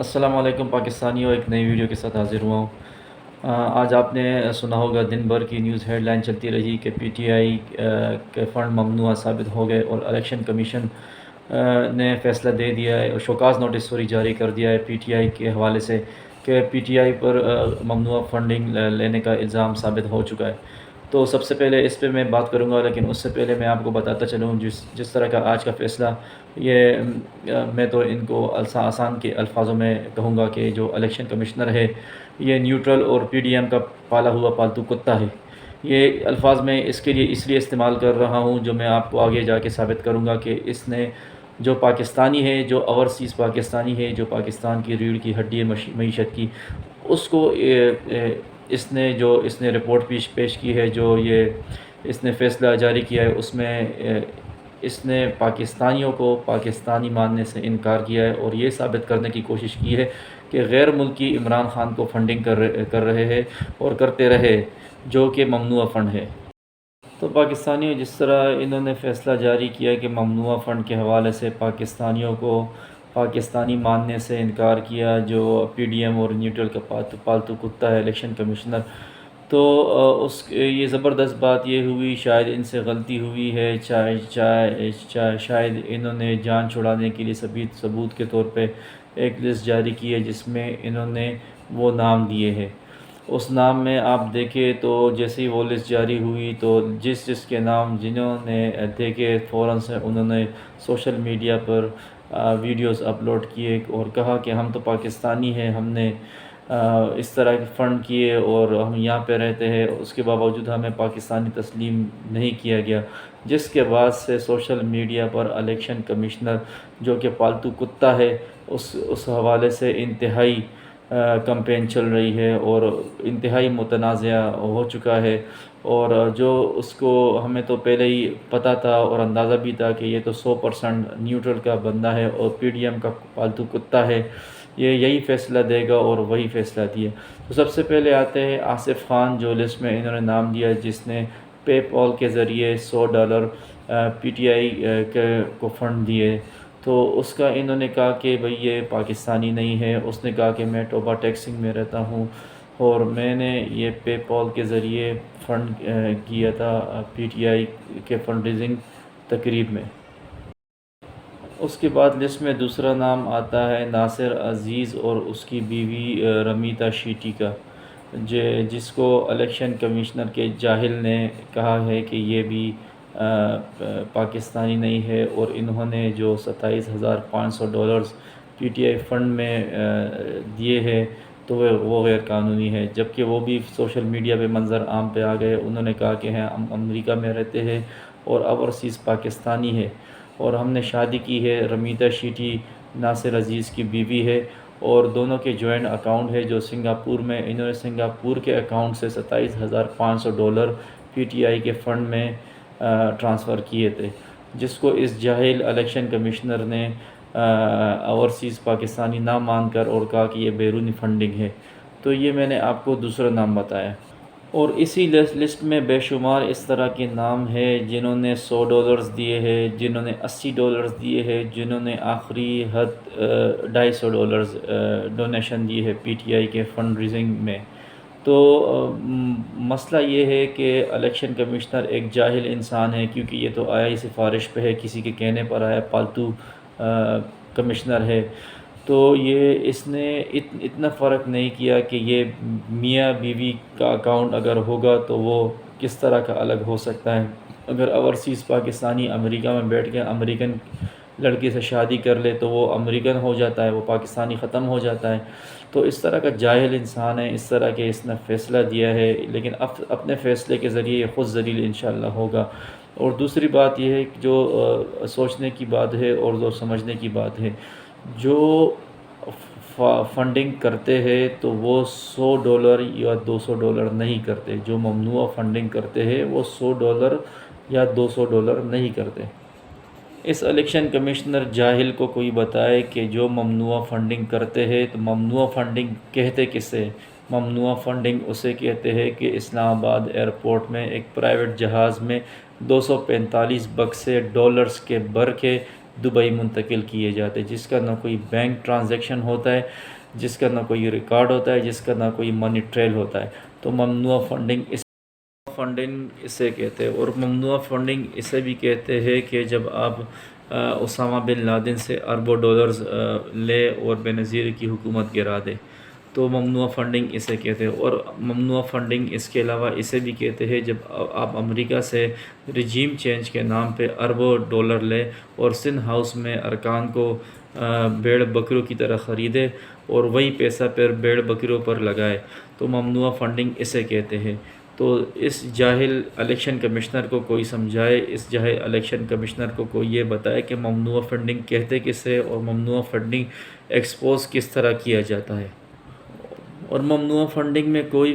السلام علیکم پاکستانیوں، ایک نئی ویڈیو کے ساتھ حاضر ہوا ہوں۔ آج آپ نے سنا ہوگا دن بھر کی نیوز ہیڈ لائن چلتی رہی کہ پی ٹی آئی کے فنڈ ممنوع ثابت ہو گئے اور الیکشن کمیشن نے فیصلہ دے دیا ہے اور شوکاز نوٹس جاری کر دیا ہے پی ٹی آئی کے حوالے سے کہ پی ٹی آئی پر ممنوع فنڈنگ لینے کا الزام ثابت ہو چکا ہے۔ تو سب سے پہلے اس پہ میں بات کروں گا، لیکن اس سے پہلے میں آپ کو بتاتا چلوں جس طرح کا آج کا فیصلہ یہ میں تو ان کو آسان کے الفاظوں میں کہوں گا کہ جو الیکشن کمشنر ہے یہ نیوٹرل اور پی ڈی ایم کا پالا ہوا پالتو کتا ہے۔ یہ الفاظ میں اس لیے استعمال کر رہا ہوں جو میں آپ کو آگے جا کے ثابت کروں گا کہ اس نے جو پاکستانی ہے، جو اوورسیز پاکستانی ہے، جو پاکستان کی ریڑھ کی ہڈی ہے معیشت کی، اس کو اس نے رپورٹ پیش کی ہے، جو اس نے فیصلہ جاری کیا ہے، اس میں اس نے پاکستانیوں کو پاکستانی ماننے سے انکار کیا ہے اور یہ ثابت کرنے کی کوشش کی ہے کہ غیر ملکی عمران خان کو فنڈنگ کر رہے ہیں اور کرتے رہے، جو کہ ممنوع فنڈ ہے۔ تو پاکستانیوں، جس طرح انہوں نے فیصلہ جاری کیا کہ ممنوع فنڈ کے حوالے سے پاکستانیوں کو پاکستانی ماننے سے انکار کیا، جو پی ڈی ایم اور نیوٹرل کا پالتو کتا ہے الیکشن کمشنر، تو یہ زبردست بات یہ ہوئی، شاید ان سے غلطی ہوئی ہے، شاید انہوں نے جان چھڑانے کے لیے ثبوت کے طور پہ ایک لسٹ جاری کی ہے جس میں انہوں نے وہ نام دیے ہیں۔ اس نام میں آپ دیکھیں تو جیسے ہی وہ لسٹ جاری ہوئی تو جس کے نام جنہوں نے دیکھے فوراً سے انہوں نے سوشل میڈیا پر ویڈیوز اپلوڈ کیے اور کہا کہ ہم تو پاکستانی ہیں، ہم نے اس طرح کے فنڈ کیے اور ہم یہاں پہ رہتے ہیں، اس کے باوجود ہمیں پاکستانی تسلیم نہیں کیا گیا، جس کے بعد سے سوشل میڈیا پر الیکشن کمشنر جو کہ پالتو کتا ہے اس حوالے سے انتہائی کمپین چل رہی ہے اور انتہائی متنازع ہو چکا ہے، اور جو اس کو ہمیں تو پہلے ہی پتہ تھا اور اندازہ بھی تھا کہ یہ تو 100% نیوٹرل کا بندہ ہے اور پی ڈی ایم کا پالتو کتا ہے، یہ یہی فیصلہ دے گا اور وہی فیصلہ دیا۔ تو سب سے پہلے آتے ہیں آصف خان، جو لسٹ میں انہوں نے نام دیا، جس نے پے پال کے ذریعے $100 پی ٹی آئی کو فنڈ دیے۔ تو اس کا انہوں نے کہا کہ بھئی یہ پاکستانی نہیں ہے، اس نے کہا کہ میں ٹوبا ٹیکسنگ میں رہتا ہوں اور میں نے یہ پے پال کے ذریعے فنڈ کیا تھا پی ٹی آئی کے فنڈ ریزنگ تقریب میں۔ اس کے بعد لسٹ میں دوسرا نام آتا ہے ناصر عزیز اور اس کی بیوی رمیتا شیٹی کا، جس کو الیکشن کمشنر کے جاہل نے کہا ہے کہ یہ بھی پاکستانی نہیں ہے، اور انہوں نے جو $27,500 پی ٹی آئی فنڈ میں دیے ہیں تو وہ غیر قانونی ہے، جبکہ وہ بھی سوشل میڈیا پہ منظر عام پہ آ گئے۔ انہوں نے کہا کہ ہم امریکہ میں رہتے ہیں اور اوورسیز پاکستانی ہے اور ہم نے شادی کی ہے، رمیتا شیٹی ناصر عزیز کی بیوی ہے، اور دونوں کے جوائنٹ اکاؤنٹ ہے جو سنگاپور میں، انہوں نے سنگاپور کے اکاؤنٹ سے $27,500 پی ٹی آئی کے فنڈ میں ٹرانسفر کیے تھے، جس کو اس جاہل الیکشن کمشنر نے اوورسیز پاکستانی نہ مان کر اور کہا کہ یہ بیرونی فنڈنگ ہے۔ تو یہ میں نے آپ کو دوسرا نام بتایا، اور اسی لسٹ میں بے شمار اس طرح کے نام ہیں جنہوں نے $100 دیے ہیں، جنہوں نے $80 دیے ہیں، جنہوں نے آخری حد $250 ڈونیشن دیے ہے پی ٹی آئی کے فنڈ ریزنگ میں۔ تو مسئلہ یہ ہے کہ الیکشن کمشنر ایک جاہل انسان ہے، کیونکہ یہ تو آیا ہی سفارش پہ ہے، کسی کے کہنے پر آیا، پالتو کمشنر ہے، تو اس نے اتنا فرق نہیں کیا کہ یہ میاں بیوی کا اکاؤنٹ اگر ہوگا تو وہ کس طرح کا الگ ہو سکتا ہے۔ اگر اوورسیز پاکستانی امریکہ میں بیٹھ کے امریکن لڑکی سے شادی کر لے تو وہ امریکن ہو جاتا ہے، وہ پاکستانی ختم ہو جاتا ہے۔ تو اس طرح کا جاہل انسان ہے، اس طرح کے اس نے فیصلہ دیا ہے، لیکن اپنے فیصلے کے ذریعے یہ خود ذلیل انشاءاللہ ہوگا۔ اور دوسری بات یہ ہے کہ جو سوچنے کی بات ہے اور جو سمجھنے کی بات ہے، جو فنڈنگ کرتے ہیں تو وہ $100 یا $200 نہیں کرتے، جو ممنوع فنڈنگ کرتے ہیں وہ $100 یا $200 نہیں کرتے۔ اس الیکشن کمشنر جاہل کو کوئی بتائے کہ جو ممنوع فنڈنگ کرتے ہیں تو ممنوع فنڈنگ کہتے کسے؟ ممنوع فنڈنگ اسے کہتے ہیں کہ اسلام آباد ایئرپورٹ میں ایک پرائیویٹ جہاز میں $245 بکسے ڈالرز کے بھر کے دبئی منتقل کیے جاتے، جس کا نہ کوئی بینک ٹرانزیکشن ہوتا ہے، جس کا نہ کوئی ریکارڈ ہوتا ہے، جس کا نہ کوئی منی ٹریل ہوتا ہے۔ تو ممنوع فنڈنگ اسے کہتے ہیں۔ اور ممنوع فنڈنگ اسے بھی کہتے ہیں کہ جب آپ اسامہ بن لادن سے اربوں ڈالرز لے اور بے نظیر کی حکومت گرا دے، تو ممنوع فنڈنگ اسے کہتے ہیں۔ اور ممنوع فنڈنگ اس کے علاوہ اسے بھی کہتے ہیں جب آپ امریکہ سے رجیم چینج کے نام پہ اربوں ڈالر لے اور سندھ ہاؤس میں ارکان کو بھیڑ بکروں کی طرح خریدے اور وہی پیسہ پھر بھیڑ بکریوں پر لگائے، تو ممنوع فنڈنگ اسے کہتے ہیں۔ تو اس جاہل الیکشن کمشنر کو کوئی سمجھائے، اس جاہل الیکشن کمشنر کو کوئی یہ بتائے کہ ممنوع فنڈنگ کہتے کسے اور ممنوع فنڈنگ ایکسپوز کس طرح کیا جاتا ہے۔ اور ممنوع فنڈنگ میں کوئی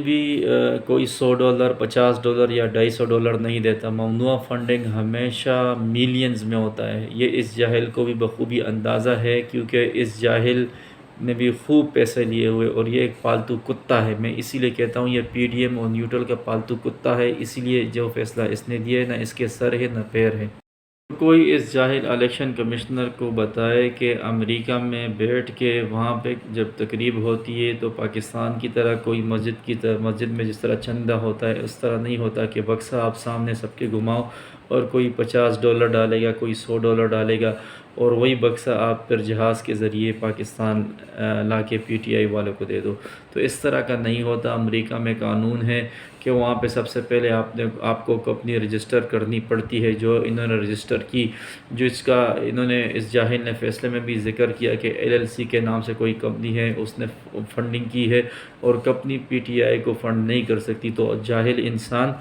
$100، $50 یا $250 نہیں دیتا۔ ممنوع فنڈنگ ہمیشہ ملینز میں ہوتا ہے۔ یہ اس جاہل کو بھی بخوبی اندازہ ہے، کیونکہ اس جاہل نے بھی خوب پیسے لیے ہوئے، اور یہ ایک پالتو کتا ہے۔ میں اسی لیے کہتا ہوں یہ پی ڈی ایم اور نیوٹرل کا پالتو کتا ہے، اسی لیے جو فیصلہ اس نے دیا ہے نہ اس کے سر ہے نہ پیر ہے۔ کوئی اس جاہل الیکشن کمشنر کو بتائے کہ امریکہ میں بیٹھ کے وہاں پہ جب تقریب ہوتی ہے تو پاکستان کی طرح کوئی مسجد میں جس طرح چندہ ہوتا ہے اس طرح نہیں ہوتا کہ بکسہ آپ سامنے سب کے گھماؤ اور کوئی $50 ڈالے گا، کوئی $100 ڈالے گا، اور وہی بکسہ آپ پھر جہاز کے ذریعے پاکستان لا کے پی ٹی آئی والوں کو دے دو۔ تو اس طرح کا نہیں ہوتا۔ امریکہ میں قانون ہے کہ وہاں پہ سب سے پہلے آپ کو کمپنی رجسٹر کرنی پڑتی ہے، جو انہوں نے رجسٹر کی، جو انہوں نے اس جاہل نے فیصلے میں بھی ذکر کیا کہ LLC کے نام سے کوئی کمپنی ہے، اس نے فنڈنگ کی ہے اور کمپنی پی ٹی آئی کو فنڈ نہیں کر سکتی۔ تو جاہل انسان،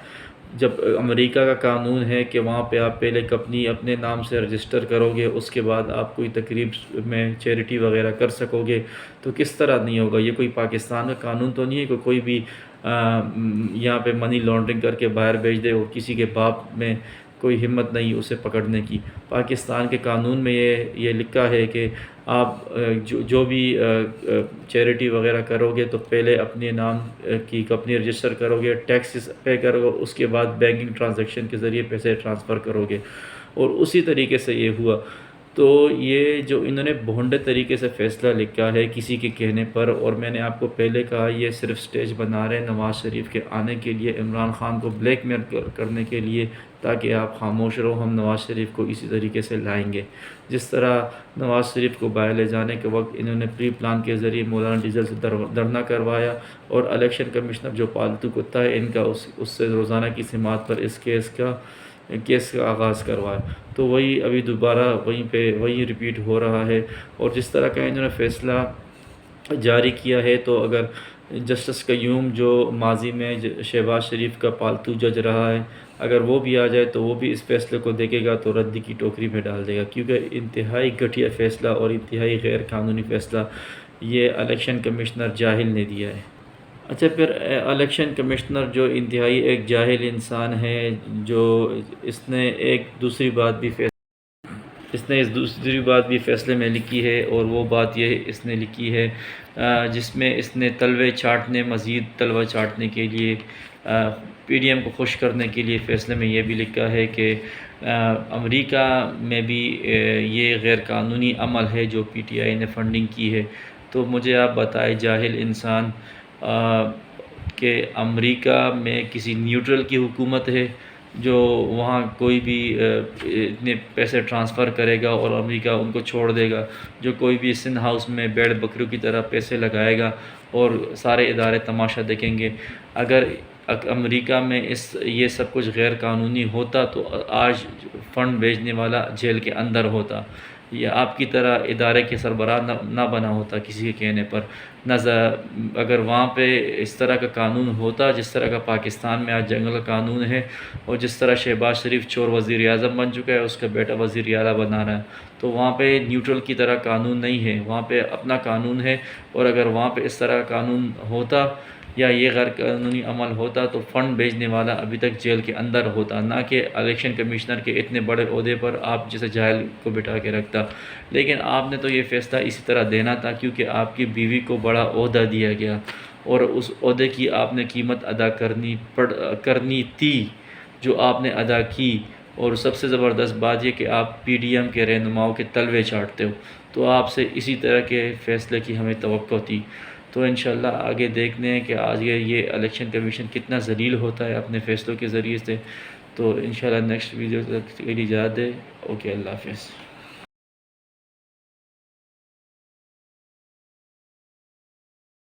جب امریکہ کا قانون ہے کہ وہاں پہ آپ پہلے کمپنی اپنے نام سے رجسٹر کرو گے، اس کے بعد آپ کوئی تقریب میں چیریٹی وغیرہ کر سکو گے، تو کس طرح نہیں ہوگا؟ یہ کوئی پاکستان کا قانون تو نہیں ہے کہ کوئی بھی یہاں پہ منی لانڈرنگ کر کے باہر بھیج دے اور کسی کے باپ میں کوئی ہمت نہیں اسے پکڑنے کی۔ پاکستان کے قانون میں یہ لکھا ہے کہ آپ جو بھی چیریٹی وغیرہ کرو گے تو پہلے اپنے نام کی کمپنی رجسٹر کرو گے، ٹیکسز پے کرو گے، اس کے بعد بینکنگ ٹرانزیکشن کے ذریعے پیسے ٹرانسفر کرو گے، اور اسی طریقے سے یہ ہوا۔ تو یہ جو انہوں نے بھونڈے طریقے سے فیصلہ لکھا ہے کسی کے کہنے پر، اور میں نے آپ کو پہلے کہا یہ صرف سٹیج بنا رہے ہیں نواز شریف کے آنے کے لیے، عمران خان کو بلیک میل کرنے کے لیے، تاکہ آپ خاموش رہو، ہم نواز شریف کو اسی طریقے سے لائیں گے۔ جس طرح نواز شریف کو باہر لے جانے کے وقت انہوں نے پری پلان کے ذریعے مولانا ڈیزل سے دھرنا کروایا، اور الیکشن کمشنر جو پالتو کتا ہے ان کا اس سے روزانہ کی سماعت پر اس کیس کا آغاز کروایا۔ تو وہی ابھی دوبارہ وہیں ریپیٹ ہو رہا ہے۔ اور جس طرح کا انہوں نے فیصلہ جاری کیا ہے، تو اگر جسٹس قیوم جو ماضی میں شہباز شریف کا پالتو جج رہا ہے، اگر وہ بھی آ جائے تو وہ بھی اس فیصلے کو دیکھے گا تو ردی کی ٹوکری میں ڈال دے گا، کیونکہ انتہائی گھٹیا فیصلہ اور انتہائی غیر قانونی فیصلہ یہ الیکشن کمشنر جاہل نے دیا ہے۔ اچھا، پھر الیکشن کمشنر جو انتہائی ایک جاہل انسان ہے، جو اس نے دوسری بات بھی فیصلے میں لکھی ہے، اور وہ بات یہ اس نے لکھی ہے جس میں اس نے مزید تلوے چاٹنے کے لیے پی ڈی ایم کو خوش کرنے کے لیے فیصلے میں یہ بھی لکھا ہے کہ امریکہ میں بھی یہ غیر قانونی عمل ہے جو پی ٹی آئی نے فنڈنگ کی ہے۔ تو مجھے آپ بتائیں جاہل انسان کہ امریکہ میں کسی نیوٹرل کی حکومت ہے جو وہاں کوئی بھی اتنے پیسے ٹرانسفر کرے گا اور امریکہ ان کو چھوڑ دے گا، جو کوئی بھی سندھ ہاؤس میں بیڑ بکریوں کی طرح پیسے لگائے گا اور سارے ادارے تماشا دیکھیں گے؟ اگر امریکہ میں یہ سب کچھ غیر قانونی ہوتا تو آج فنڈ بھیجنے والا جیل کے اندر ہوتا، یا آپ کی طرح ادارے کے سربراہ نہ بنا ہوتا کسی کے کہنے پر۔ اگر وہاں پہ اس طرح کا قانون ہوتا جس طرح کا پاکستان میں آج جنگل کا قانون ہے، اور جس طرح شہباز شریف چور وزیر اعظم بن چکا ہے، اس کا بیٹا وزیر اعلیٰ بنا رہا ہے، تو وہاں پہ نیوٹرل کی طرح قانون نہیں ہے، وہاں پہ اپنا قانون ہے۔ اور اگر وہاں پہ اس طرح کا قانون ہوتا یا یہ غیر قانونی عمل ہوتا تو فنڈ بھیجنے والا ابھی تک جیل کے اندر ہوتا، نہ کہ الیکشن کمشنر کے اتنے بڑے عہدے پر آپ جیسے جاہل کو بٹھا کے رکھتا۔ لیکن آپ نے تو یہ فیصلہ اسی طرح دینا تھا، کیونکہ آپ کی بیوی کو بڑا عہدہ دیا گیا اور اس عہدے کی آپ نے قیمت ادا کرنی تھی، جو آپ نے ادا کی۔ اور سب سے زبردست بات یہ کہ آپ پی ڈی ایم کے رہنماؤں کے تلوے چاٹتے ہو، تو آپ سے اسی طرح کے فیصلے کی ہمیں توقع تھی۔ تو انشاءاللہ آگے دیکھنے ہیں کہ آج یہ الیکشن کمیشن کتنا ذلیل ہوتا ہے اپنے فیصلوں کے ذریعے سے۔ تو انشاءاللہ نیکسٹ ویڈیو تک کے لیے اجازت دے۔ اوکے، اللہ حافظ۔